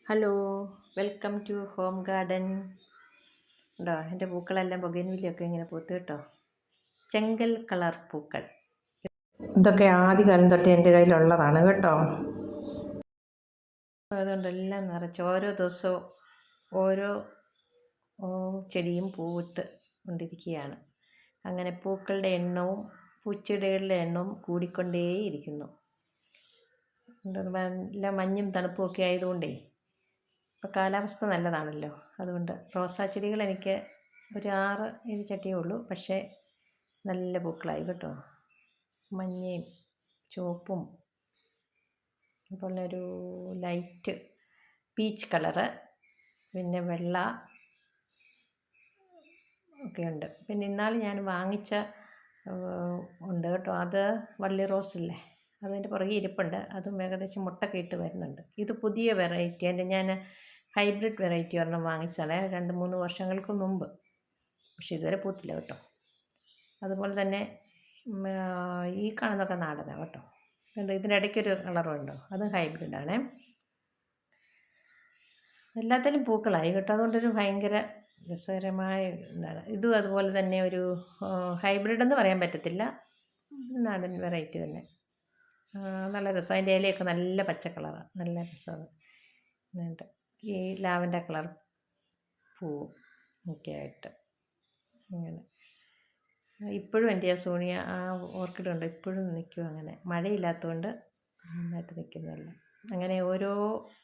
Hello, welcome to home garden. ഉണ്ടോ എൻ്റെ പൂക്കളെല്ലാം ബൊഗൈൻവില്ലയൊക്കെ ഇങ്ങനെ പൂത്ത് കേട്ടോ. ചെങ്കൽ കളർ പൂക്കൾ, ഇതൊക്കെ ആദ്യകാലം തൊട്ട് എൻ്റെ കയ്യിലുള്ളതാണ് കേട്ടോ. അതുകൊണ്ടെല്ലാം നിറച്ച് ഓരോ ദിവസവും ഓരോ ചെടിയും പൂവിട്ട് കൊണ്ടിരിക്കുകയാണ്. അങ്ങനെ പൂക്കളുടെ എണ്ണവും പൂച്ചെടികളുടെ എണ്ണവും കൂടിക്കൊണ്ടേയിരിക്കുന്നു. നല്ല മഞ്ഞും തണുപ്പും ഒക്കെ ആയതുകൊണ്ടേ ഇപ്പോൾ കാലാവസ്ഥ നല്ലതാണല്ലോ. അതുകൊണ്ട് റോസാ ചെടികൾ എനിക്ക് ഒരു 6 ചട്ടിയേ ഉള്ളൂ, പക്ഷേ നല്ല പൂക്കളായി കേട്ടോ. മഞ്ഞയും ചുവപ്പും അതുപോലെ ഒരു ലൈറ്റ് പീച്ച് കളറ്, പിന്നെ വെള്ള ഒക്കെ ഉണ്ട്. പിന്നെ ഇന്നാൾ ഞാൻ വാങ്ങിച്ച ഉണ്ട് കേട്ടോ, അത് വള്ളി റോസില്ലേ, അതിൻ്റെ പുറകെ ഇരിപ്പുണ്ട്. അതും ഏകദേശം മുട്ടൊക്കെ ഇട്ട് വരുന്നുണ്ട്. ഇത് പുതിയ വെറൈറ്റി, ഞാൻ ഹൈബ്രിഡ് വെറൈറ്റി ഒരെണ്ണം വാങ്ങിച്ചതാണ് 2-3 വർഷങ്ങൾക്ക് മുമ്പ്. പക്ഷെ ഇതുവരെ പൂത്തില്ല കേട്ടോ. അതുപോലെ തന്നെ ഈ കാണുന്നതൊക്കെ നാടനാണ് കേട്ടോ. ഇതിൻ്റെ ഇടയ്ക്കൊരു കളറുണ്ടോ, അതും ഹൈബ്രിഡാണേ. എല്ലാത്തിലും പൂക്കളായി കേട്ടോ. അതുകൊണ്ടൊരു ഭയങ്കര രസകരമായ ഇതാണ്. ഇതും അതുപോലെ തന്നെ ഒരു ഹൈബ്രിഡ് എന്ന് പറയാൻ പറ്റത്തില്ല, നാടൻ വെറൈറ്റി തന്നെ. നല്ല രസം. അതിൻ്റെ ഇലയൊക്കെ നല്ല പച്ച കളറാണ്, നല്ല രസമാണ്. എന്നിട്ട് ഈ ലാവൻഡർ കളർ പൂവും ഒക്കെ ആയിട്ട് അങ്ങനെ. ഇപ്പോഴും എൻ്റെ ആ സോണിയ ആ ഓർക്കിഡ് ഉണ്ട്, ഇപ്പോഴും നിൽക്കും അങ്ങനെ. മഴയില്ലാത്തതുകൊണ്ട് നന്നായിട്ട് നിൽക്കുന്നതല്ല. അങ്ങനെ ഓരോ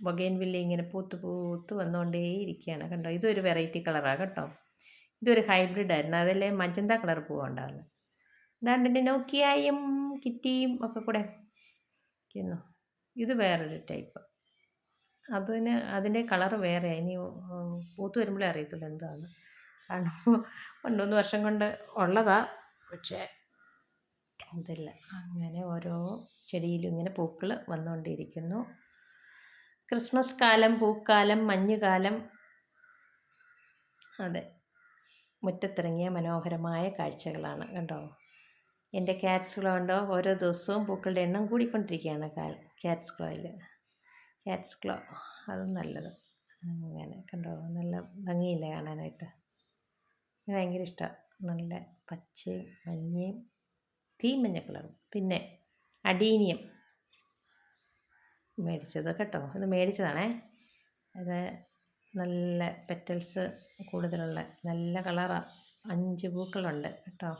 ബൊഗൈൻവില്ല ഇങ്ങനെ പൂത്ത് പൂത്ത് വന്നുകൊണ്ടേ ഇരിക്കുകയാണ് കണ്ടോ. ഇതൊരു വെറൈറ്റി കളറാണ് കേട്ടോ. ഇതൊരു ഹൈബ്രിഡ് ആയിരുന്നു, അതിലെ മജന്ത കളർ പൂവ് ഉണ്ടാകുന്നത്. ഇതാണ്ട് എൻ്റെ നോക്കിയായും കിറ്റിയും ഒക്കെ കൂടെ ഇരിക്കുന്നു. ഇത് വേറൊരു ടൈപ്പ്, അതിൻ്റെ കളറ് വേറെ. ഇനി പൂത്ത് വരുമ്പോഴേ അറിയത്തുള്ളൂ എന്താണ്. കാരണം 2-3 വർഷം കൊണ്ട് ഉള്ളതാ, പക്ഷേ ഇതില്ല. അങ്ങനെ ഓരോ ചെടിയിലും ഇങ്ങനെ പൂക്കൾ വന്നുകൊണ്ടിരിക്കുന്നു. ക്രിസ്മസ് കാലം, പൂക്കാലം, മഞ്ഞുകാലം, അതെ, മുറ്റത്തിറങ്ങിയ മനോഹരമായ കാഴ്ചകളാണ് കണ്ടോ. എൻ്റെ ക്യാറ്റ്സ് ക്ലോ ഉണ്ടോ, ഓരോ ദിവസവും പൂക്കളുടെ എണ്ണം കൂടിക്കൊണ്ടിരിക്കുകയാണ്. ക്യാറ്റ്സ് ക്ലോ അതും നല്ലത്. അങ്ങനെ കണ്ടോ, നല്ല ഭംഗിയില്ലേ കാണാനായിട്ട്. ഭയങ്കര ഇഷ്ടമാണ്. നല്ല പച്ചയും മഞ്ഞയും മഞ്ഞ കളറും. പിന്നെ അഡീനിയം മേടിച്ചത് കേട്ടോ, ഇത് മേടിച്ചതാണേ. അത് നല്ല പെറ്റൽസ് കൂടുതലുള്ള നല്ല കളറാണ്. 5 പൂക്കളുണ്ട് കേട്ടോ,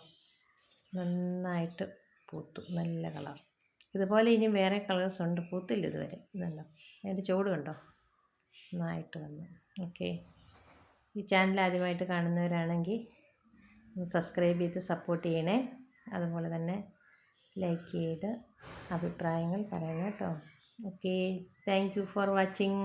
നന്നായിട്ട് പൂത്തു, നല്ല കളർ. ഇതുപോലെ ഇനി വേറെ കളേഴ്സ് ഉണ്ട്, പൂത്തില്ല ഇതുവരെ. ഇതുണ്ടോ, അതിൻ്റെ ചുവട് കണ്ടോ, നന്നായിട്ട് വന്നു. ഓക്കെ, ഈ ചാനൽ ആദ്യമായിട്ട് കാണുന്നവരാണെങ്കിൽ സബ്സ്ക്രൈബ് ചെയ്ത് സപ്പോർട്ട് ചെയ്യണേ. അതുപോലെ തന്നെ ലൈക്ക് ചെയ്ത് അഭിപ്രായങ്ങൾ പറയണം കേട്ടോ. Okay, thank you for watching.